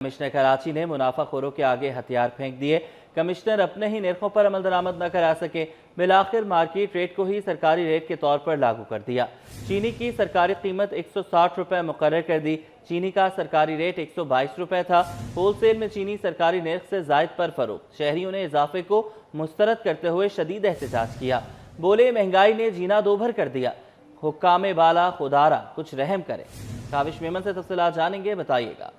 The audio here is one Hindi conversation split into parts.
कमिश्नर कराची ने मुनाफाखोरों के आगे हथियार फेंक दिए। कमिश्नर अपने ही निर्खों पर अमल दरामद न करा सके, बिलाखिर मार्केट रेट को ही सरकारी रेट के तौर पर लागू कर दिया। चीनी की सरकारी कीमत 160 रुपये मुकर्रर कर दी। चीनी का सरकारी रेट 122 रुपये था। होलसेल में चीनी सरकारी निर्ख से जायद पर फरोख्त। शहरियों ने इजाफे को मुस्तरद करते हुए शदीद एहतजाज किया। बोले, महंगाई ने जीना दोभर कर दिया। हुक्काम बाला खुदारा कुछ रहम करे। काविश मेमन से तफसीलात जानेंगे, बताइएगा।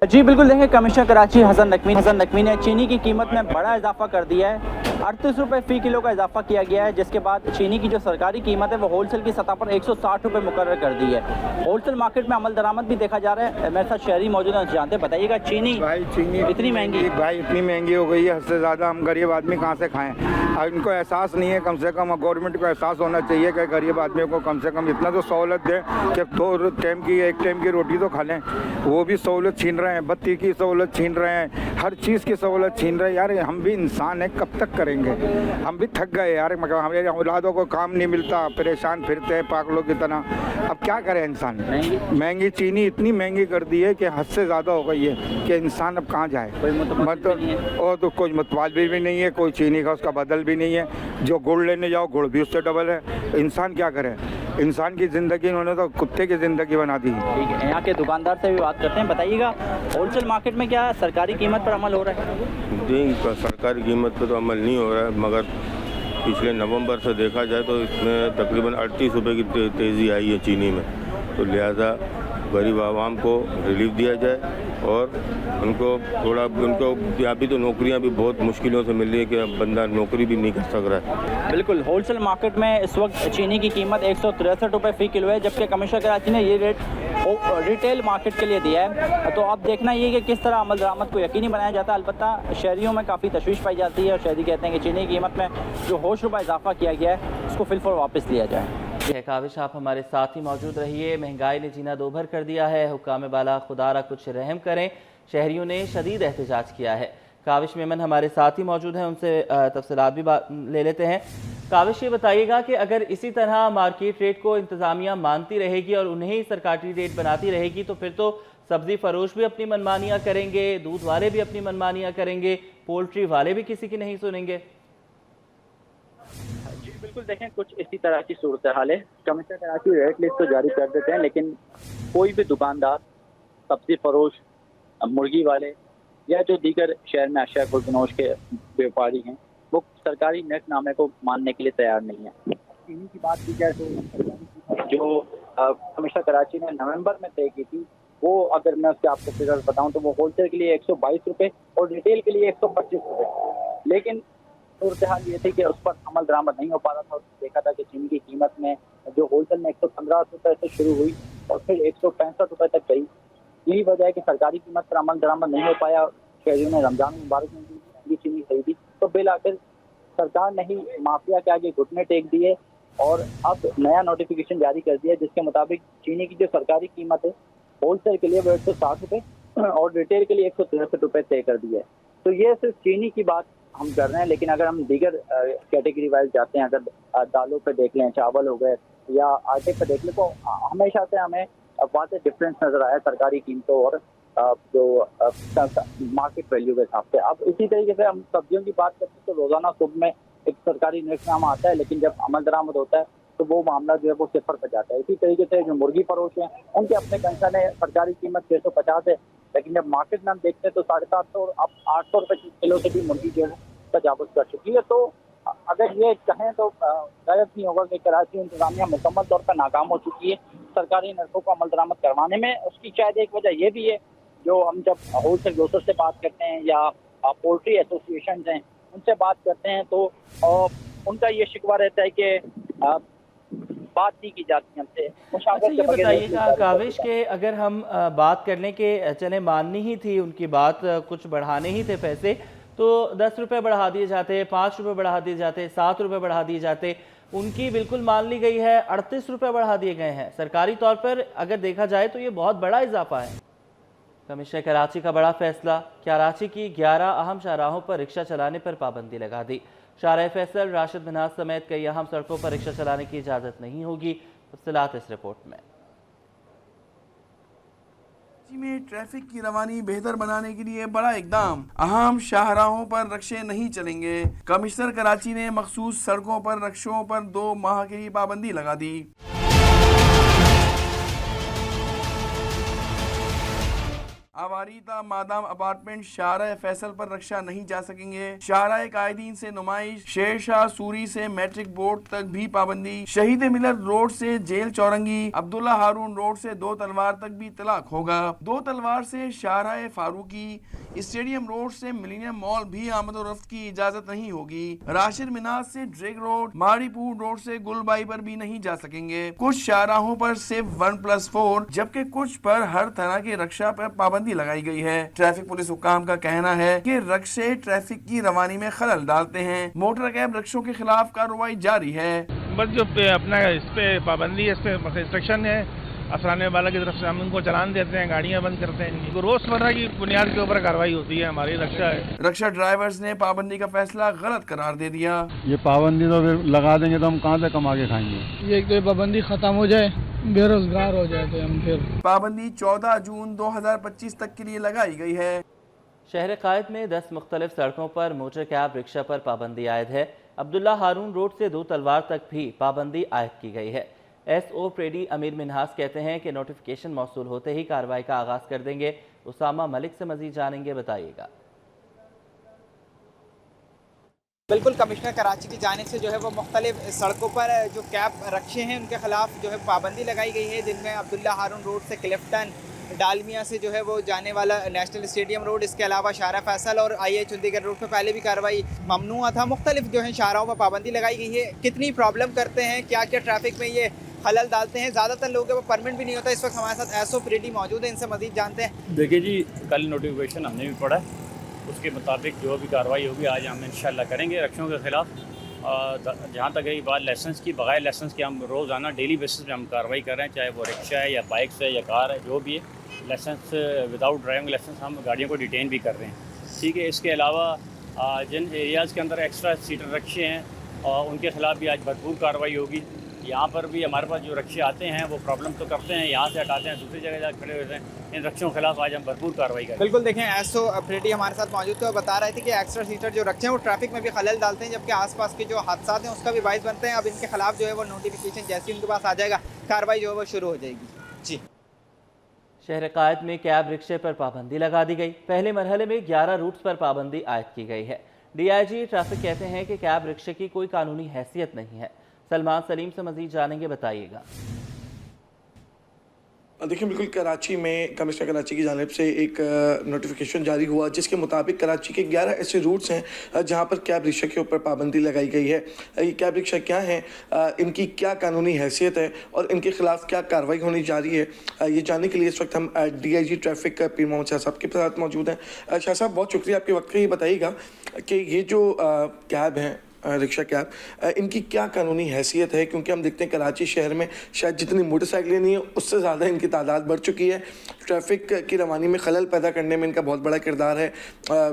जी बिल्कुल, देखें कमिश्नर कराची हसन नकवी ने चीनी की कीमत में बड़ा इजाफा कर दिया है। 38 रुपये फ़ी किलो का इजाफा किया गया है, जिसके बाद चीनी की जो सरकारी कीमत है वो होलसेल की सतह पर 160 रुपये मुकर्रर कर दी है। होलसेल मार्केट में अमल दरामद भी देखा जा रहा है। मेरे साथ शहरी मौजूद हैं, जानते बताइएगा चीनी इतनी महंगी इतनी महंगी हो गई है, हद से ज़्यादा। हम गरीब आदमी कहाँ से खाएं? अब इनको एहसास नहीं है। कम से कम गवर्नमेंट को एहसास होना चाहिए कि गरीब आदमियों को कम से कम इतना तो सहूलत दें कि 2 टाइम की 1 टाइम की रोटी तो खा लें। वो भी सहूलत छीन रहे हैं, बत्ती की सहूलत छीन रहे हैं, हर चीज़ की सहूलत छीन रहे हैं। यार हम भी इंसान हैं, कब तक करेंगे? हम भी थक गए यार। मतलब हमारे औलादों को काम नहीं मिलता, परेशान फिरते हैं पागलों की तरह। अब क्या करे इंसान? महंगी चीनी इतनी महंगी कर दी है कि हद से ज़्यादा हो गई है कि इंसान अब कहाँ जाए। मतलब और तो कोई मुतवाज़िल भी नहीं है, कोई चीनी का उसका बदल भी नहीं है। जो गुड़ लेने जाओ, गुड़ भी उससे डबल है। इंसान क्या करे? इंसान की ज़िंदगी इन्होंने तो कुत्ते की ज़िंदगी बना दी है। ठीक है, यहाँ के दुकानदार से भी बात करते हैं। बताइएगा, होलसेल मार्केट में क्या सरकारी कीमत पर अमल हो रहा है? जी, सरकारी कीमत पर तो अमल नहीं हो रहा है, मगर पिछले नवंबर से देखा जाए तो इसमें तकरीबन 38 रुपये की तेज़ी आई है चीनी में। तो लिहाजा गरीब आवाम को रिलीफ दिया जाए और उनको थोड़ा, उनको यहाँ भी तो नौकरियाँ भी बहुत मुश्किलों से मिल रही है कि अब बंदा नौकरी भी नहीं कर सक रहा है। बिल्कुल, होलसेल मार्केट में इस वक्त चीनी की कीमत 163 रुपये फ़ी किलो है, जबकि कमिश्नर कराची ने ये रेट रिटेल मार्केट के लिए दिया है। तो अब देखना ये कि किस तरह अमल दरामद को यकीनी बनाया जाता है। अलबत्ता शहरियों में काफ़ी तशवीश पाई जाती है और शहरी कहते हैं कि चीनी की कीमत में जो होश रुपये इजाफा किया गया है उसको फिलफौर वापस लिया जाए। काविश, आप हमारे साथ ही मौजूद रहिए। महंगाई ने जीना दोभर कर दिया है। हुक्काम बाला खुदारा कुछ रहम करें। शहरियों ने शदीद एहतजाज किया है। काविश मेमन हमारे साथ ही मौजूद हैं, उनसे तफसीलात भी ले लेते हैं। काविश, ये बताइएगा कि अगर इसी तरह मार्केट रेट को इंतज़ामिया मानती रहेगी और उन्हें सरकारी रेट बनाती रहेगी तो फिर तो सब्ज़ी फरोश भी अपनी मनमानियाँ करेंगे, दूध वाले भी अपनी मनमानियाँ करेंगे, पोल्ट्री वाले भी किसी की नहीं सुनेंगे। बिल्कुल, देखें कुछ इसी तरह की सूरत हाल है। कमिश्नर कराची रेट लिस्ट तो जारी कर देते हैं, लेकिन कोई भी दुकानदार, सब्जी फरोश, मुर्गी वाले या जो दीगर शहर में अशिया खुर्दनोश के व्यापारी हैं, वो सरकारी निर्खनामे को मानने के लिए तैयार नहीं है। चीनी की बात की जाए तो जो कमिश्नर कराची ने नवंबर में तय की थी, वो अगर मैं उसके आपको फिगर बताऊं तो वो होलसेल के लिए 122 रुपये और रिटेल के लिए 125 रुपये। लेकिन सूरत हाल ये थी कि उस पर अमल दरामद नहीं हो पा रहा था। देखा था कि चीनी की कीमत में जो होलसेल में 115 रुपये से शुरू हुई और फिर 165 रुपये तक गई। यही वजह है कि सरकारी कीमत पर अमल दरामद नहीं हो पाया। शहरियों ने रमजान मुबारक में भी चीनी खरीदी, तो बिल आखिर सरकार ने ही माफिया के आगे घुटने टेक दिए और अब नया नोटिफिकेशन जारी कर दिया, जिसके मुताबिक चीनी की जो सरकारी कीमत है होलसेल के लिए वो 160 रुपये और रिटेल के लिए 163 रुपये तय कर दिया है। तो ये सिर्फ चीनी की बात हम कर रहे हैं, लेकिन अगर हम दीगर कैटेगरी वाइज जाते हैं, अगर दालों पे देख लें, चावल हो गए या आटे पे देख लें, तो हमेशा से हमें वाज़ेह डिफरेंस नजर आया सरकारी कीमतों और जो मार्केट वैल्यू के हिसाब से। अब इसी तरीके से हम सब्जियों की बात करते हैं तो रोजाना सुबह में एक सरकारी निर्खनामा आता है, लेकिन जब अमल दरामद होता है तो वो मामला जो है वो सिफर पर जाता है। इसी तरीके से जो मुर्गी फरोश हैं, उनके अपने कंसर्न है, सरकारी कीमत 650 है, लेकिन जब मार्केट में हम देखते हैं तो 750 और अब 800 रुपये किलो से भी मुर्गी जो है तजावुज़ कर चुकी है। तो अगर ये कहें तो गलत नहीं होगा कि कराची इंतजामिया मुकम्मल तौर पर नाकाम हो चुकी है सरकारी नरखों को अमल दरामद करवाने में। उसकी शायद एक वजह ये भी है, जो हम जब होलसेल ग्रोसर से बात करते हैं या पोल्ट्री एसोसिएशन हैं उनसे बात करते हैं तो उनका ये शिकवा रहता है कि बात नहीं की जाती हमसे। अच्छा, ये बताइएगा काविश के अगर हम बात करने के चले माननी ही थी उनकी बात, कुछ बढ़ाने ही थे पैसे, तो 10 रुपये बढ़ा दिए जाते, 5 रुपये बढ़ा दिए जाते, 7 रुपये बढ़ा दिए जाते। उनकी बिल्कुल मान ली गई है, 38 रुपये बढ़ा दिए गए हैं। सरकारी तौर पर अगर देखा जाए तो ये बहुत बड़ा इजाफा है। कमिश्नर कराची का बड़ा फैसला, कराची की 11 अहम शाहराहों पर रिक्शा चलाने पर पाबंदी लगा दी। शाहराह फैसल, राशिद मिन्हाज समेत कई अहम सड़कों पर रिक्शा चलाने की इजाज़त नहीं होगी। तफसीलात इस रिपोर्ट में। कराची में ट्रैफिक की रवानी बेहतर बनाने के लिए बड़ा इकदाम, अहम शाहराहों पर रक्शे नहीं चलेंगे। कमिश्नर कराची ने मखसूस सड़कों पर रक्शों पर 2 माह के लिए पाबंदी लगा दी। आवारीता मादाम अपार्टमेंट शाहराह फैसल पर रक्षा नहीं जा सकेंगे। शाहराह कायदीन से नुमाइश, शेरशाह सूरी से मैट्रिक बोर्ड तक भी पाबंदी। शहीद मिलत रोड से जेल चौरंगी, अब्दुल्ला हारून रोड से 2 तलवार तक भी तलाक होगा। 2 तलवार से शाहराह फारूकी, स्टेडियम रोड से मिलेनियम मॉल भी आमद-ओ-रफ्त की इजाजत नहीं होगी। राशिद मिनाज से ड्रेग रोड, मारीपुर रोड से गुलबाई पर भी नहीं जा सकेंगे। कुछ शाहराहों पर सिर्फ 1+4 जबकि कुछ पर हर तरह के रक्षा पर पाबंदी लगाई गई है। ट्रैफिक पुलिस हुक्काम का कहना है कि रक्शे ट्रैफिक की रवानी में खलल डालते हैं। मोटर कैब रक्षों के खिलाफ कार्रवाई जारी है। बस जो अपना इस पे पाबंदी है, इस पे इंस्ट्रक्शन है अफराने वाला की तरफ से, हम उनको चलान देते हैं, गाड़ियां बंद करते हैं। इनको रोजमर्रा की बुनियाद के ऊपर कार्रवाई होती है। हमारी रक्षा है। रक्षा ड्राइवर्स ने पाबंदी का फैसला गलत करार दे दिया। ये पाबंदी तो फिर लगा देंगे तो हम कहाँ से कमा के खाएंगे। ये तो पाबंदी खत्म हो जाए, बेरोजगार हो जाए तो हम फिर। पाबंदी 14 जून 2025 तक के लिए लगाई गई है। शहर कायद में 10 मुख्तलिफ सड़कों पर मोटर कैब रिक्शा पर पाबंदी आयद है। अब्दुल्ला हारून रोड से 2 तलवार तक भी पाबंदी आयद की गई है। SO प्रेडी अमीर मिनहास कहते हैं कि नोटिफिकेशन मौसूल होते ही कार्रवाई का आगाज कर देंगे। उसामा मलिक से मजीद जानेंगे, बताइएगा। बिल्कुल, कमिश्नर कराची की जानिब से जो है वो मुख्तलिफ सड़कों पर जो कैब रक्शे हैं उनके खिलाफ जो है पाबंदी लगाई गई है, जिनमें अब्दुल्ला हारून रोड से क्लिफ्टन, डालमिया से जो है वो जाने वाला नेशनल स्टेडियम रोड, इसके अलावा शाहरा फैसल और IH चंडीगढ़ रोड पे पहले भी कार्रवाई ममनुआ था। मुख्तलिफ जो है शाहराहों पर पाबंदी लगाई गई है। कितनी प्रॉब्लम करते हैं, क्या क्या ट्रैफिक में ये खलल डालते हैं, ज़्यादातर लोगों को परमिट भी नहीं होता। इस वक्त हमारे साथ SO प्रेडी मौजूद है, इनसे मज़ीद जानते हैं। देखिए जी, कल नोटिफिकेशन हमने भी पढ़ा, उसके मुताबिक जो भी कार्रवाई होगी आज हम इंशाल्लाह करेंगे रक्षों के ख़िलाफ़। जहाँ तक रही बात लाइसेंस की, बगैर लाइसेंस के हम रोज़ाना डेली बेसिस पे हम कार्रवाई कर रहे हैं, चाहे वो रिक्शा है या बाइक है या कार है, जो भी है। लाइसेंस विदाउट ड्राइविंग लाइसेंस हम गाड़ियों को डिटेन भी कर रहे हैं। ठीक है, इसके अलावा जिन एरियाज़ के अंदर एक्स्ट्रा सीटर रक्शे हैं उनके ख़िलाफ़ भी आज भरपूर कार्रवाई होगी। यहाँ पर भी हमारे पास जो रक्शे आते हैं वो प्रॉब्लम तो करते हैं, यहाँ से हटाते हैं, दूसरी जगह जाकर खड़े होते हैं। इन रक्षों के खिलाफ आज हम भरपूर कार्रवाई करें। बिल्कुल, देखें SO प्रेडी हमारे साथ मौजूद थे और बता रहे थे कि एक्स्ट्रा सीटर जो रक्शे हैं वो ट्रैफिक में भी खलल डालते हैं, जबकि आसपास के जो हादसा हैं उसका भी बाइस बनते हैं। अब इनके खिलाफ जो है वो नोटिफिकेशन जैसे उनके पास आ जाएगा, कार्रवाई जो है वो शुरू हो जाएगी। जी, शहर कायद में कैब रिक्शे पर पाबंदी लगा दी गई। पहले मरहले में 11 रूट्स पर पाबंदी आयद की गई है। DIG ट्रैफिक कहते हैं कि कैब रिक्शे की कोई कानूनी हैसियत नहीं है। सलमान सलीम से मजीद जानेंगे, बताइएगा। देखिए, बिल्कुल कराची में कमिश्नर कराची की जानिब से एक नोटिफिकेशन जारी हुआ जिसके मुताबिक कराची के 11 ऐसे रूट्स हैं जहां पर कैब रिक्शा के ऊपर पाबंदी लगाई गई है। ये कैब रिक्शा क्या हैं, इनकी क्या कानूनी हैसियत है और इनके खिलाफ क्या कार्रवाई होनी जा रही है, ये जानने के लिए इस वक्त हम DIG ट्रैफिक पीर मोहम्मद शाह साहब के साथ मौजूद हैं। शाह साहब, बहुत शुक्रिया आपके वक्त का। ये बताइएगा कि ये जो कैब हैं, रिक्शा कैब, इनकी क्या कानूनी हैसियत है, क्योंकि हम देखते हैं कराची शहर में शायद जितनी मोटरसाइकिलें नहीं है उससे ज़्यादा इनकी तादाद बढ़ चुकी है। ट्रैफिक की रवानी में खलल पैदा करने में इनका बहुत बड़ा किरदार है।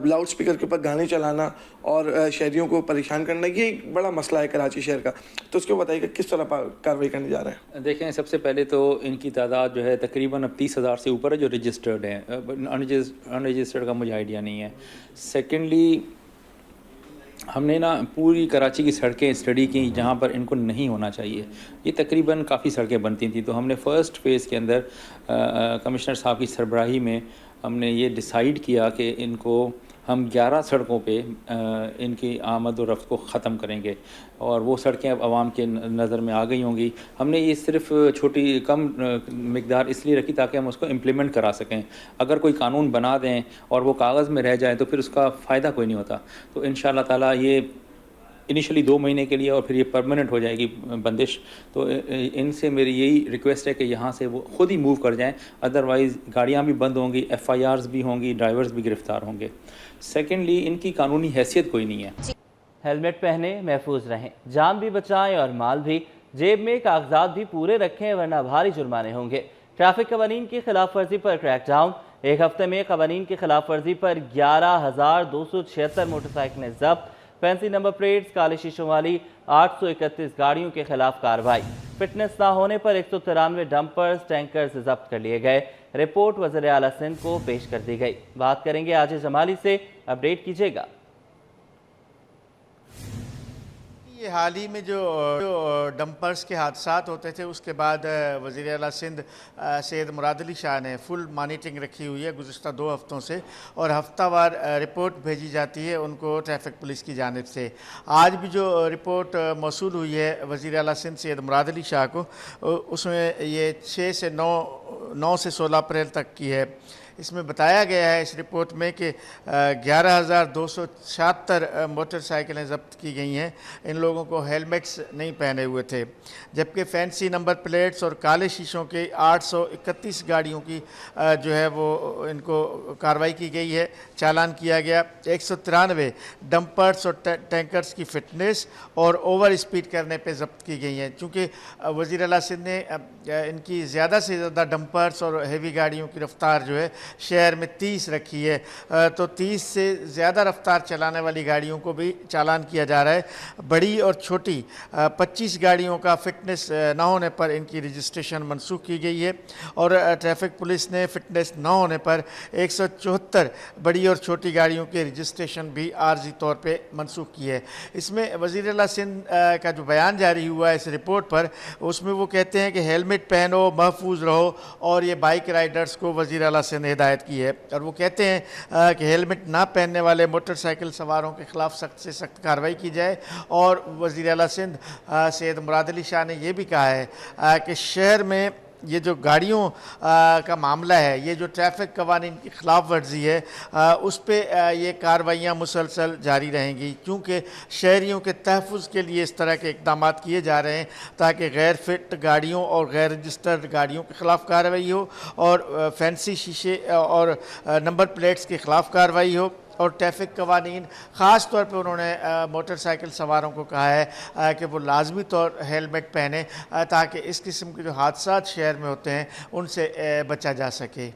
लाउड स्पीकर के ऊपर गाने चलाना और शहरियों को परेशान करना, ये एक बड़ा मसला है कराची शहर का। तो उसको बताइएगा किस तरह कार्रवाई करने जा रहे हैं। देखें, सबसे पहले तो इनकी तादाद जो है तकरीबन अब 30,000 से ऊपर है जो रजिस्टर्ड हैं। अनरजिस्टर्ड का मुझे आइडिया नहीं है। सेकेंडली, हमने ना पूरी कराची की सड़कें स्टडी की जहाँ पर इनको नहीं होना चाहिए। ये तकरीबन काफ़ी सड़कें बनती थी, तो हमने फ़र्स्ट फ़ेज़ के अंदर कमिश्नर साहब की सरबराही में हमने ये डिसाइड किया कि इनको हम 11 सड़कों पे इनकी आमद और रफ्त को ख़त्म करेंगे और वो सड़कें अब आवाम के नज़र में आ गई होंगी। हमने ये सिर्फ छोटी कम मिकदार इसलिए रखी ताकि हम उसको इम्प्लीमेंट करा सकें। अगर कोई कानून बना दें और वो कागज़ में रह जाए तो फिर उसका फ़ायदा कोई नहीं होता। तो इंशाअल्लाह ताला ये इनिशियली 2 महीने के लिए और फिर ये परमानेंट हो जाएगी बंदिश। तो इनसे मेरी यही रिक्वेस्ट है कि यहाँ से वो ख़ुद ही मूव कर जाएं, अदरवाइज़ गाड़ियाँ भी बंद होंगी, FIRs भी होंगी, ड्राइवर्स भी गिरफ़्तार होंगे। सेकेंडली, इनकी कानूनी हैसियत कोई नहीं है। हेलमेट पहने, महफूज रहें, जान भी बचाएं और माल भी। जेब में कागजात भी पूरे रखें वरना भारी जुर्माने होंगे। ट्रैफिक कवानीन की खिलाफ वर्जी पर क्रैकडाउन। एक हफ्ते में कवानीन की खिलाफ वर्जी पर 11,276 मोटरसाइकिलें जब्त। फैंसी नंबर प्लेट्स, काले शीशों वाली 831 गाड़ियों के खिलाफ कार्रवाई। फिटनेस ना होने पर 193 डंपर्स, टैंकर्स जब्त कर लिए गए। रिपोर्ट वज़ीर आला सिंध को पेश कर दी गई। बात करेंगे आजिज जमाली से, अपडेट कीजिएगा। ये हाल ही में जो डंपर्स के हादसात होते थे उसके बाद वज़ीर आला सिंध सैयद मुराद अली शाह ने फुल मॉनिटरिंग रखी हुई है गुज़िश्ता 2 हफ़्तों से, और हफ्तावार रिपोर्ट भेजी जाती है उनको ट्रैफिक पुलिस की जानिब से। आज भी जो रिपोर्ट मौसूल हुई है वज़ीर आला सिंध सैयद मुराद अली शाह को, उसमें ये 6 से 9 से 16 अप्रैल तक की है। इसमें बताया गया है इस रिपोर्ट में कि 11,276 मोटरसाइकिलें ज़ब्त की गई हैं। इन लोगों को हेलमेट्स नहीं पहने हुए थे, जबकि फैंसी नंबर प्लेट्स और काले शीशों के 831 गाड़ियों की जो है वो इनको कार्रवाई की गई है, चालान किया गया। 193 डंपर्स और टैंकर्स की फ़िटनेस और ओवर स्पीड करने पे ज़ब्त की गई हैं। चूँकि वज़ीर आला सिंध ने इनकी ज़्यादा से ज़्यादा डंपर्स और हेवी गाड़ियों की रफ़्तार जो है शहर में 30 रखी है, तो 30 से ज़्यादा रफ्तार चलाने वाली गाड़ियों को भी चालान किया जा रहा है। बड़ी और छोटी 25 गाड़ियों का फिटनेस ना होने पर इनकी रजिस्ट्रेशन मनसूख की गई है, और ट्रैफिक पुलिस ने फिटनेस ना होने पर 174 बड़ी और छोटी गाड़ियों के रजिस्ट्रेशन भी आर्जी तौर पे मनसूख की है। इसमें वज़ीर आला सिंध का जो बयान जारी हुआ है इस रिपोर्ट पर, उसमें वो कहते हैं कि हेलमेट पहनो, महफूज रहो, और ये बाइक राइडर्स को वज़ीर आला सिंध हिदायत की है। और वो कहते हैं कि हेलमेट ना पहनने वाले मोटरसाइकिल सवारों के खिलाफ सख्त से सख्त कार्रवाई की जाए। और वज़ीर आला सिंध सैयद मुराद अली शाह ने यह भी कहा है कि शहर में ये जो गाड़ियों का मामला है, ये जो ट्रैफिक कवानीन की खिलाफ वर्जी है, उस पर ये कार्रवाइयाँ मुसलसल जारी रहेंगी, क्योंकि शहरियों के तहफ़्फ़ुज़ के लिए इस तरह के इक़दाम किए जा रहे हैं ताकि गैर फिट गाड़ियों और गैर रजिस्टर्ड गाड़ियों के ख़िलाफ़ कार्रवाई हो, और फैंसी शीशे और नंबर प्लेट्स के ख़िलाफ़ कार्रवाई हो, और ट्रैफिक कवानीन ख़ास तौर पे उन्होंने मोटरसाइकिल सवारों को कहा है कि वो लाजमी तौर हेलमेट पहने, ताकि इस किस्म के जो हादसा शहर में होते हैं उनसे बचा जा सके।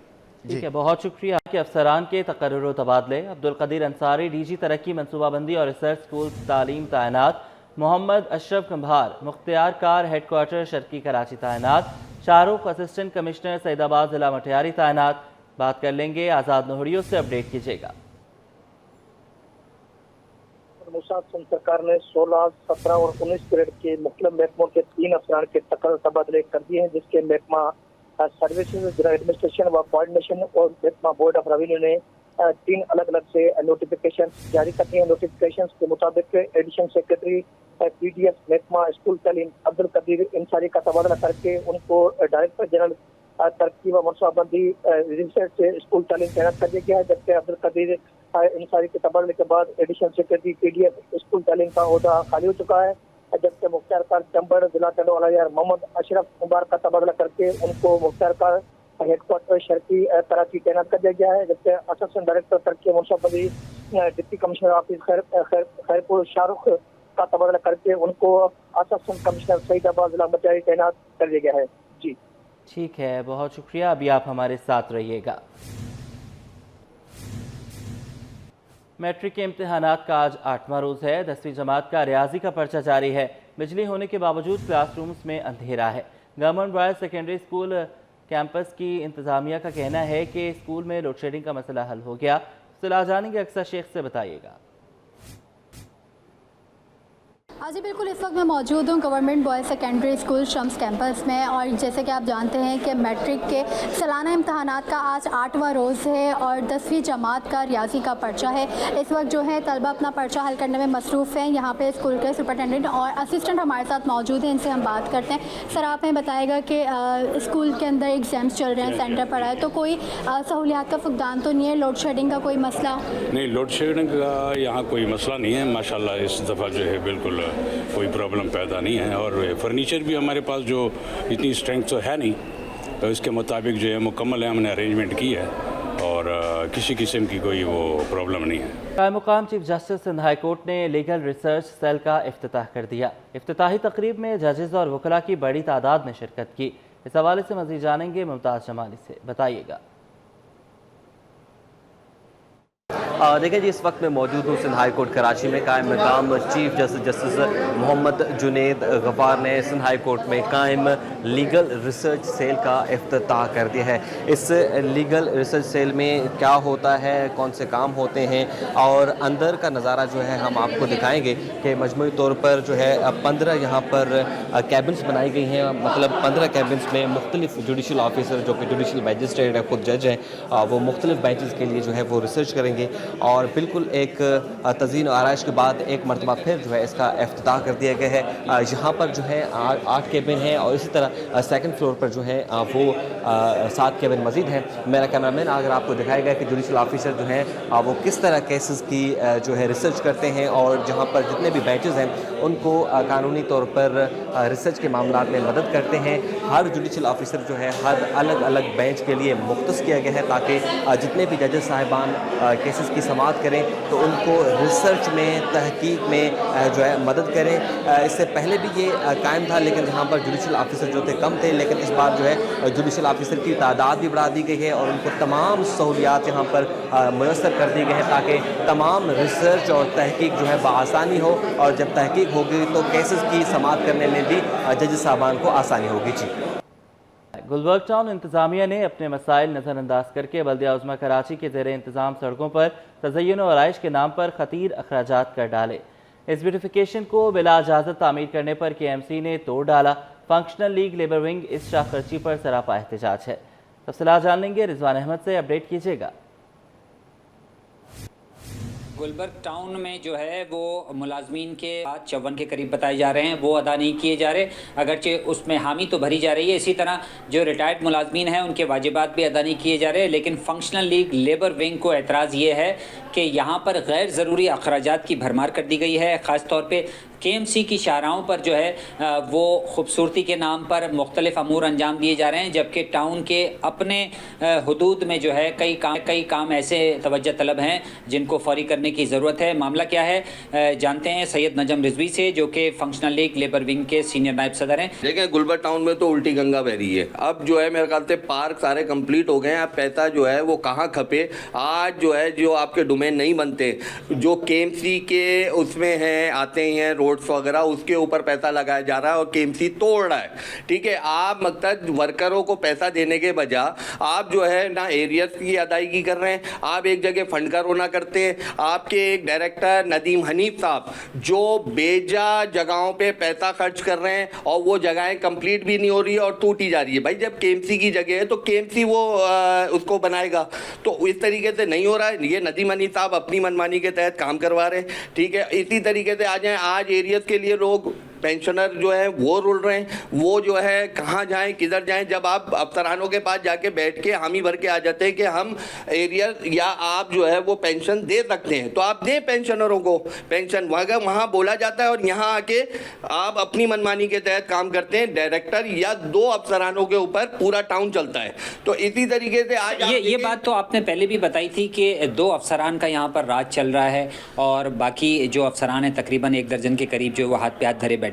ठीक है, बहुत शुक्रिया। कि अफसरान के तकर्रुर व तबादले। अब्दुल कदीर अंसारी DG तरक्की मनसूबाबंदी और रिसर्च स्कूल तालीम तैनात। मोहम्मद अशरफ कंभार मुख्तियार कार हेडक्वार्टर शर्की कराची तैनात। शाहरुख असिस्टेंट कमिश्नर सैदाबाद ज़िला मटियारी तैनात। बात कर लेंगे आज़ाद नोहरियों से, अपडेट कीजिएगा। सिंध सरकार ने 16, 17 और 19 ग्रेड के मुख्तलिफ महकमों के 3 अफसरान के तकर्रुर तबादले कर दिए हैं, जिसके महकमा सर्विसेज, एडमिनिस्ट्रेशन व कोऑर्डिनेशन और महकमा बोर्ड ऑफ रेवेन्यू ने 3 अलग अलग से नोटिफिकेशन जारी कर दिए हैं। नोटिफिकेशन के मुताबिक एडिशन सेक्रेटरी PDF महकमा स्कूल तालीम अब्दुल कदीर इंसारी का तबादला करके उनको डायरेक्टर जनरल तरक्की व मनसूबाबंदी रिसर्च से स्कूल तालीम तैनात कर दिया गया है, जबकि अब्दुल कदीर इंसारी के तबादले के बाद एडिशनल सेक्रेटरी PDF स्कूल तालीम का ओहदा खाली हो चुका है, जबकि मुख्तियार कार चंबर जिला टंडोवाला मोहम्मद अशरफ कुमार का तबादला करके उनको मुख्तियार कार हेडक्वार्टर शर्की कराची तैनात कर दिया गया है, जबकि असिस्टेंट डायरेक्टर तरक्की मनसूबाबंदी deputy commissioner office Khairpur Shahrukh का तबादला करके उनको असिस्टेंट कमिश्नर सईदाबाद जिला मटियारी तैनात कर दिया गया है। जी ठीक है, बहुत शुक्रिया। अभी आप हमारे साथ रहिएगा। मैट्रिक के इम्तिहानात का आज 8वां रोज़ है। 10वीं जमात का रियाजी का पर्चा जारी है। बिजली होने के बावजूद क्लासरूम्स में अंधेरा है। Government boys secondary school campus की इंतज़ामिया का कहना है कि स्कूल में लोड शेडिंग का मसला हल हो गया। सलाह जानेंगे अक्सर शेख से, बताइएगा। हाँ जी बिल्कुल, इस वक्त मैं मौजूद हूँ government boys secondary school Shams campus में, और जैसे कि आप जानते हैं कि मैट्रिक के सालाना इम्तहानात का आज 8वां रोज़ है और 10वीं जमात का रियाजी का पर्चा है। इस वक्त जो है तलबा अपना पर्चा हल करने में मसरूफ़ हैं। यहाँ पे स्कूल के सुपरटेंडेंट और असिस्टेंट हमारे साथ मौजूद हैं, इनसे हम बात करते हैं। सर, आप हमें बताएगा कि स्कूल के अंदर एग्ज़ाम्स चल रहे हैं, सेंटर पड़ा है, तो कोई सहूलियात का फुकदान तो नहीं है? लोड शेडिंग का कोई मसला नहीं? लोड शेडिंग का यहाँ कोई मसला नहीं है माशाल्लाह। इस दफ़ा जो है बिल्कुल कोई प्रॉब्लम पैदा नहीं है, और फर्नीचर भी हमारे पास जो इतनी स्ट्रेंथ तो है नहीं, तो इसके मुताबिक जो है मुकम्मल है, हमने अरेंजमेंट की है, और किसी किस्म की कोई वो प्रॉब्लम नहीं है। कायम मुकाम chief justice Sindh high court ने लीगल रिसर्च सेल का इफ्तिताह कर दिया। इफ्तिताही तकरीब में जजेस और वकला की बड़ी तादाद ने शिरकत की। इस हवाले से मज़ीद जानेंगे मुमताज़ जमाली से, बताइएगा। देखिए जी, इस वक्त मैं मौजूद हूँ सिंध हाई कोर्ट कराची में। कायम मकाम चीफ जस्टिस मोहम्मद जुनेद गफ़ार ने सिंध हाई कोर्ट में कायम लीगल रिसर्च सेल का इफ्तिताह कर दिया है। इस लीगल रिसर्च सेल में क्या होता है, कौन से काम होते हैं और अंदर का नज़ारा जो है हम आपको दिखाएंगे कि मजमूई तौर पर जो है 15 यहाँ पर कैबिन्स बनाई गई हैं। मतलब 15 कैबिन्स में मुख्तलिफ जुडिशल ऑफिसर जो कि जुडिशल मैजिस्ट्रेट है, खुद जज हैं, वो मुख्तलिफ बेंचेस के लिए जो है वो रिसर्च करेंगे और बिल्कुल एक तज़ीन और आराइश के बाद एक मरतबा फिर जो है इसका इफ्तिताह कर दिया गया है। यहाँ पर जो है 8 कैबिन हैं और इसी तरह सेकंड फ्लोर पर जो है वो 7 कैबिन मज़ीद हैं। मेरा कैमरामैन अगर आपको दिखाएगा कि जुडिशल ऑफिसर जो हैं वो किस तरह केसेस की जो है रिसर्च करते हैं और जहाँ पर जितने भी बेंचेस हैं उनको कानूनी तौर पर रिसर्च के मामला में मदद करते हैं। हर जुडिशल ऑफिसर जो है हर अलग अलग बेंच के लिए मुख्तस किया गया है ताकि जितने भी जजेस साहिबान केसेस की समाअत करें तो उनको रिसर्च में, तहकीक में जो है मदद करें। इससे पहले भी ये कायम था लेकिन यहाँ पर जुडिशल ऑफिसर जो थे कम थे, लेकिन इस बार जो है जुडिशल ऑफिसर की तादाद भी बढ़ा दी गई है और उनको तमाम सहूलियात यहाँ पर मुयस्सर कर दी गई हैं ताकि तमाम रिसर्च और तहकीक जो है बआसानी हो और जब तहकीक होगी तो केसेस की समाअत करने में भी जजेस साहबान को आसानी होगी। जी, गुलबर्ग टाउन इंतज़ामिया ने अपने मसाइल नज़रअंदाज करके बल्दिया उज़्मा कराची के ज़ेरे इंतज़ाम सड़कों पर तज़य्युन और आराइश के नाम पर खतीर अखराजात कर डाले। इस ब्यूटिफिकेशन को बिला इजाज़त तामीर करने पर KMC ने तोड़ डाला। फंक्शनल लीग लेबर विंग इस शाखर्ची पर सरापा एहतजाज है। तफसीलात जान लेंगे, रिजवान अहमद से अपडेट कीजिएगा। गुलबर्ग टाउन में जो है वो मुलाजमीन के 54 के करीब बताए जा रहे हैं वो अदा नहीं किए जा रहे, अगरचे उसमें हामी तो भरी जा रही है। इसी तरह जो रिटायर्ड मुलाजमीन हैं उनके वाजिबात भी अदा नहीं किए जा रहे। लेकिन फंक्शनल लीग लेबर विंग को एतराज़ ये है कि यहाँ पर गैर ज़रूरी अखराजात की भरमार कर दी गई है। ख़ास तौर पे KMC की शाहराहों पर जो है वो खूबसूरती के नाम पर मुख्तलिफ अमूर अंजाम दिए जा रहे हैं, जबकि टाउन के अपने हदूद में जो है कई काम ऐसे तवज्जो तलब हैं जिनको फौरी करने की ज़रूरत है। मामला क्या है जानते हैं सैयद नजम रिजवी से, जो कि फंक्शनल लीग लेबर विंग के सीनियर नायब सदर हैं। देखें, गुलबर्ग टाउन में तो उल्टी गंगा बह रही है। अब जो है मेरे ख्याल से पार्क सारे कंप्लीट हो गए हैं। अब पैसा जो है वो कहाँ खपे। आज जो है जो आपके डोमेन नहीं बनते, जो KMC के उसमें हैं आते ही हैं रोड्स वगैरह, उसके ऊपर पैसा लगाया जा रहा है और KMC तोड़ रहा है। ठीक है, आप मकसद वर्करों को पैसा देने के बजाय आप जो है ना एरियर्स की अदायगी कर रहे हैं, आप एक जगह फंड का रोना करते हैं। आपके एक डायरेक्टर नदीम हनीफ साहब जो बेजा जगहों पे पैसा खर्च कर रहे हैं और वो जगहें कंप्लीट भी नहीं हो रही है और टूटी जा रही है। भाई जब KMC की जगह है तो KMC वो उसको बनाएगा, तो इस तरीके से नहीं हो रहा है। ये नदीम हनीफ साहब अपनी मनमानी के तहत काम करवा रहे हैं। ठीक है, इसी तरीके से आ जाए, आज एरियस के लिए लोग पेंशनर जो है वो रुल रहे हैं, वो जो है कहाँ जाएं किधर जाएं। जब आप अफसरानों के पास जाके बैठ के हामी भर के आ जाते हैं कि हम एरियर या आप जो है वो पेंशन दे सकते हैं, तो आप दें पेंशनरों को पेंशन। वहाँ बोला जाता है और यहाँ आके आप अपनी मनमानी के तहत काम करते हैं। डायरेक्टर या 2 अफसरानों के ऊपर पूरा टाउन चलता है। तो इसी तरीके से आज ये बात तो आपने पहले भी बताई थी कि 2 अफसरान का यहाँ पर राज चल रहा है और बाकी जो अफसरान हैं तकरीबन 1 दर्जन के करीब जो वो हाथ पे हाथ धरे बैठे।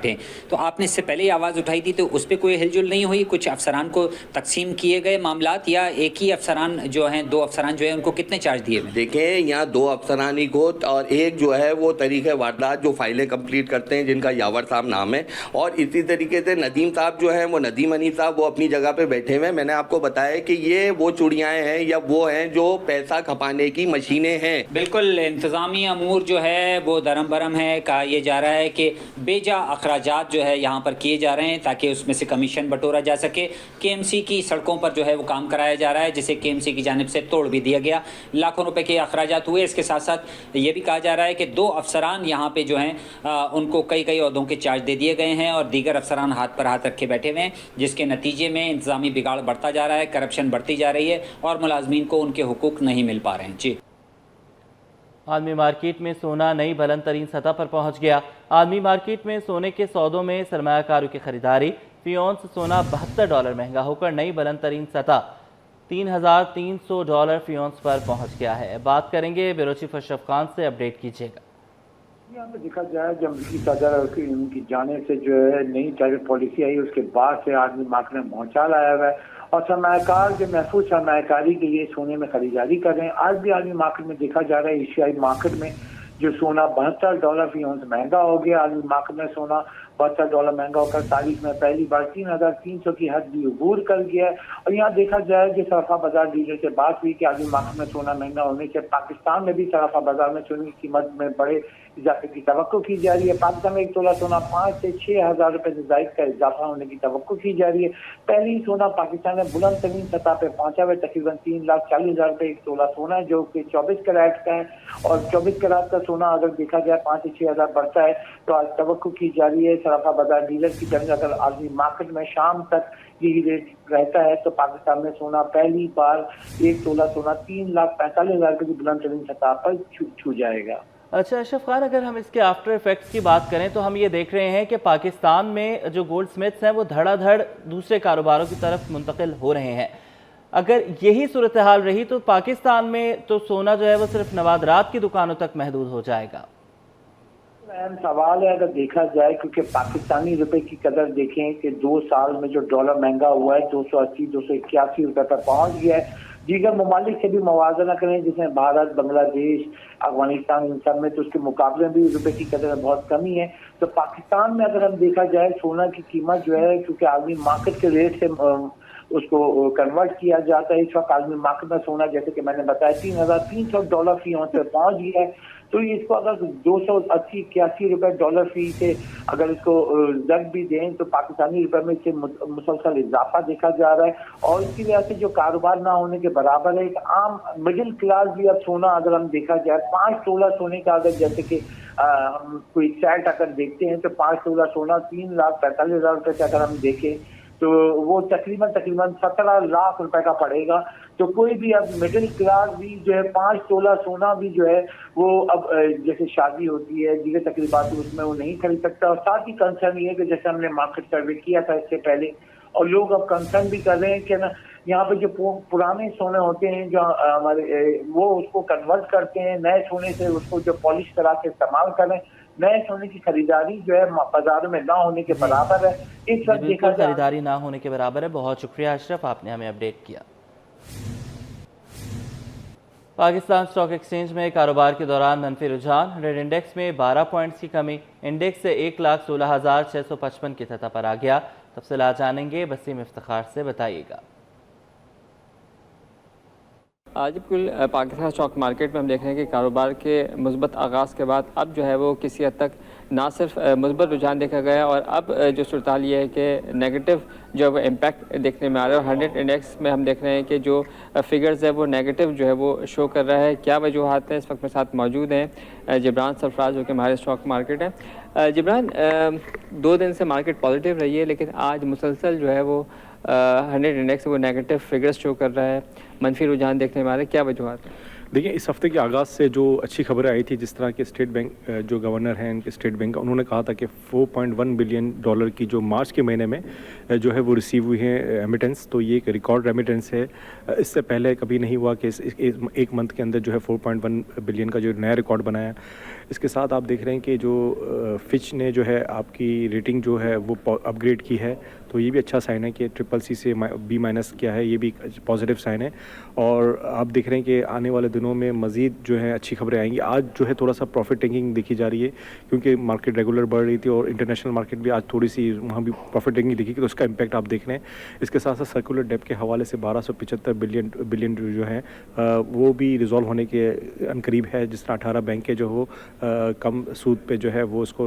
तो आपने इससे पहले ही आवाज़ उठाई थी, तो उस पर कोई हिलजुल नहीं हुई? कुछ अफसरान को तकसीम किए गए मामलात या एक ही अफसरान जो हैं 2 अफसरान जो है उनको कितने चार्ज दिए गए? देखें, यहाँ 2 अफसरान ही को और एक जो है वो तरीक़े वारदात जो फाइलें कंप्लीट करते हैं जिनका यावर साहब नाम है, और इसी तरीके से नदीम साहब जो हैं वो नदीम हनीफ साहब वो अपनी जगह पे बैठे हुए हैं। मैंने आपको बताया कि ये वो चुड़ियाँ हैं या वो हैं जो पैसा खपाने की मशीनें हैं। बिल्कुल, इंतज़ामी अमूर जो है वो दरम बरम है। कहा यह जा रहा है कि बेजा अखराजात जो है यहाँ पर किए जा रहे हैं ताकि उसमें से कमीशन बटोरा जा सके। KMC की सड़कों पर जो है वो काम कराया जा रहा है जिसे KMC की जानिब से तोड़ भी दिया गया। लाखों रुपए के अखराजात हुए। इसके साथ साथ ये भी कहा जा रहा है कि 2 अफसरान यहाँ पे जो हैं उनको कई ओहदों के चार्ज दे दिए गए हैं और दीगर अफसरान हाथ पर हाथ रखे बैठे हुए हैं, जिसके नतीजे में इंतजामी बिगाड़ बढ़ता जा रहा है, करप्शन बढ़ती जा रही है और मुलाजमीन को उनके हुकूक नहीं मिल पा रहे हैं। जी, आलमी मार्केट में सोना नई बुलंद तरीन सतह पर पहुंच गया। आलमी मार्केट में सोने के सौदों में सरमायाकारों की खरीदारी। फी औंस सोना $72 महंगा होकर नई बुलंद तरीन सतह $3,300 फी औंस पर पहुंच गया है। बात करेंगे ब्यूरो चीफ अशरफ खान से, अपडेट कीजिएगा। यहाँ पे देखा जाए जब अमरीकी सदर उनकी जाने से जो है नई टैरिफ पॉलिसी आई उसके बाद से आदमी मार्केट में भौचाल आया हुआ है और सरमाकार जो महफूज सरमाकारी के लिए सोने में खरीदारी कर रहे हैं। आज भी आलमी मार्केट में देखा जा रहा है, एशियाई मार्केट में जो सोना $72 फी औंस महंगा हो गया। आलमी मार्केट में सोना $72 महंगा होकर तारीख में पहली बार 3,300 की हद भी अबूर कर गया है। और यहाँ देखा जाए कि सराफा बाजार डीलर से बात हुई कि आलमी मार्केट में सोना महंगा होने से पाकिस्तान में भी सराफा बाजार में सोने की कीमत में बड़े इजाफे की तवक्को की जा रही है। पाकिस्तान में 1 तोला सोना 5 से 6 हज़ार रुपये से जायद का इजाफा होने की तवक्को की जा रही है। पहले ही सोना पाकिस्तान में बुलंद तरीन सतह पे पहुंचा हुआ, तकरीबन 3,40,000 रुपये 1 तोला सोना है, जो कि 24 कैरेट का है। और 24 कैरेट का सोना अगर देखा जाए 5 से 6 हज़ार बढ़ता है तो आज तवक्को की जा रही है सराफा बाजार डीलर की तरफ। अगर आलमी मार्केट में शाम तक यही रेट रहता है तो पाकिस्तान में सोना पहली बार 1 तोला सोना 3,45,000 रुपये की बुलंद तरीन सतह पर छू जाएगा। अच्छा अशरफ खान, अगर हम इसके आफ्टर इफेक्ट्स की बात करें तो हम ये देख रहे हैं कि पाकिस्तान में जो गोल्ड स्मिथ्स हैं वो धड़ाधड़ दूसरे कारोबारों की तरफ मुंतकिल हो रहे हैं। अगर यही सूरत हाल रही तो पाकिस्तान में तो सोना जो है वो सिर्फ नवादरात की दुकानों तक महदूद हो जाएगा। अहम सवाल है अगर देखा जाए, क्योंकि पाकिस्तानी रुपए की कदर देखें कि 2 साल में जो डॉलर महंगा हुआ है 280-281 रुपए पर पहुंच गया है। दीगर ममालिक से भी मुवाजना करें जिसमें भारत, बांग्लादेश, अफगानिस्तान, इन सब में तो उसके मुकाबले भी रुपए की कदर में बहुत कमी है। तो पाकिस्तान में अगर हम देखा जाए सोना की कीमत जो है, क्योंकि आलमी मार्केट के रेट से उसको कन्वर्ट किया जाता है, इस वक्त आलमी मार्केट में सोना जैसे कि मैंने बताया $3,300 फी औंस पे पहुंच गया है। तो इसको अगर 280-81 रुपए डॉलर फी से अगर इसको जग भी दें तो पाकिस्तानी रुपए में इससे मुसलसल इजाफा देखा जा रहा है। और इसकी वजह से जो कारोबार ना होने के बराबर है, एक आम मिडिल क्लास भी अब सोना अगर हम देखा जाए 5 तोला सोने का अगर जैसे कि हम कोई सेट अगर देखते हैं तो 5 तोला सोना 3,45,000 रुपये से अगर हम देखें तो वो तकरीबन 17 लाख रुपए का पड़ेगा। तो कोई भी अब मिडिल क्लास भी जो है 5 तोला सोना भी जो है वो अब जैसे शादी होती है, दीगर तकरीबात उसमें वो नहीं खरीद सकता। और साथ ही कंसर्न ये है कि जैसे हमने मार्केट सर्वे किया था इससे पहले, और लोग अब कंसर्न भी कर रहे हैं कि ना यहाँ पे जो पुराने सोने होते हैं जो हमारे वो उसको कन्वर्ट करते हैं नए सोने से, उसको जो पॉलिश करा के इस्तेमाल करें, नए सोने की खरीदारी जो है बाजारों में ना होने के बराबर है। इस वक्त देखा जाए खरीदारी ना होने के बराबर है। बहुत शुक्रिया अशरफ, आपने हमें अपडेट किया। पाकिस्तान स्टॉक एक्सचेंज में कारोबार के दौरान मनफी रुझान, रेड इंडेक्स में 12 पॉइंट्स की कमी, इंडेक्स से 1,16,655 की सतह पर आ गया। तफसीलात जानेंगे वसीम इफ्तिखार से, बताइएगा। आज बिल्कुल पाकिस्तान स्टॉक मार्केट में हम देख रहे हैं कि कारोबार के मुस्बत आगाज़ के बाद अब जो है वो किसी हद तक ना सिर्फ मुस्बत रुझान देखा गया और अब जो सूरत हाल ये है कि नेगेटिव जो है वो इम्पैक्ट देखने में आ रहा है। और 100 इंडेक्स में हम देख रहे हैं कि जो फिगर्स है वो नेगेटिव जो है वो शो कर रहा है। क्या वजूहात हैं, इस वक्त मेरे साथ मौजूद हैं जिब्रान सरफराज जो कि हमारे स्टॉक मार्केट है। जिब्रान, 2 दिन से मार्केट पॉजिटिव रही है लेकिन आज मुसलसल जो है वो 100 इंडेक्स वो नेगेटिव फिगर्स शो कर रहा है, मनफी रुझान देखने में आ रहे हैं। क्या वजूहात है? देखिए, इस हफ्ते के आगाज़ से जो अच्छी खबरें आई थी, जिस तरह के स्टेट बैंक जो गवर्नर हैं इनके स्टेट बैंक का, उन्होंने कहा था कि $4.1 बिलियन की जो मार्च के महीने में जो है वो रिसीव हुई है रेमिटेंस, तो ये एक रिकॉर्ड रेमिटेंस है। इससे पहले कभी नहीं हुआ कि एक मंथ के अंदर जो है 4.1 बिलियन का जो नया रिकॉर्ड बनाया। इसके साथ आप देख रहे हैं कि जो फिच ने जो है आपकी रेटिंग जो है वो अपग्रेड की है, तो ये भी अच्छा साइन है कि CCC से B- किया है, ये भी पॉजिटिव साइन है। और आप देख रहे हैं कि आने वाले दिनों में मज़ीद जो है अच्छी खबरें आएंगी। आज जो है थोड़ा सा प्रॉफिट टेकिंग देखी जा रही है क्योंकि मार्केट रेगुलर बढ़ रही थी और इंटरनेशनल मार्केट भी आज थोड़ी सी वहाँ भी प्रॉफिट टेकिंग दिखी, तो उसका इम्पैक्ट आप देख रहे हैं। इसके साथ साथ सर्कुलर डेब्ट के हवाले से 1275 बिलियन जो है वो भी रिजॉल्व होने के अनकरीब है। जिस तरह 18 बैंक जो हो कम सूद पे जो है वो उसको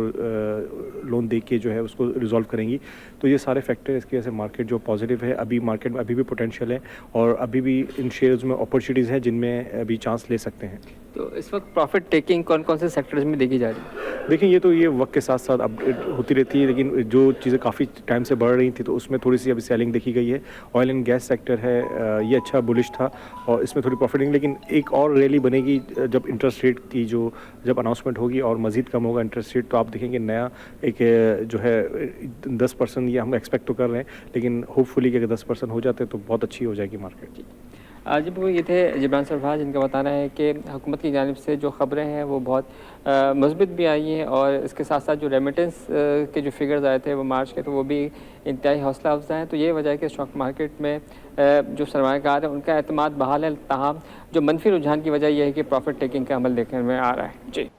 लोन दे के जो है उसको रिजॉल्व करेंगी। तो ये सारे फैक्टर इसकी वजह से मार्केट जो पॉजिटिव है, अभी मार्केट में अभी भी पोटेंशियल है और अभी भी इन शेयर्स में अपॉर्चुनिटीज़ हैं जिनमें अभी चांस ले सकते हैं। तो इस वक्त प्रॉफिट टेकिंग कौन कौन से सेक्टर्स में देखी जा रही है? देखिए, ये वक्त के साथ साथ अपडेट होती रहती है, लेकिन जो चीज़ें काफ़ी टाइम से बढ़ रही थी तो उसमें थोड़ी सी अभी सेलिंग देखी गई है। ऑयल एंड गैस सेक्टर है, ये अच्छा बुलिश था और इसमें थोड़ी प्रॉफिटिंग, लेकिन एक और रैली बनेगी जब इंटरेस्ट रेट की जब अनाउंसमेंट होगी और मज़ीद कम होगा इंटरेस्ट रेट, तो आप देखेंगे नया एक जो है 10% ये हम एक्सपेक्ट तो कर रहे हैं, लेकिन होपफुली कि अगर 10% हो जाते तो बहुत अच्छी हो जाएगी मार्केट। जी बिल्कुल, ये थे जिब्रान सरफराज, जिनका बताना है कि हुकूमत की जानिब से जो ख़बरें हैं वो बहुत मुस्बित भी आई हैं और इसके साथ साथ जो रेमिटेंस के जो फिगर्स आए थे वो मार्च के, तो वो भी इंतहाई हौसला अफजा हैं। तो ये वजह है कि स्टॉक मार्केट में जो सरमायाकार है उनका एतमाद बहाल है, ताहम जो मनफी रुझान की वजह यह है कि प्रॉफिट टेकिंग का अमल देखने में आ रहा है। जी।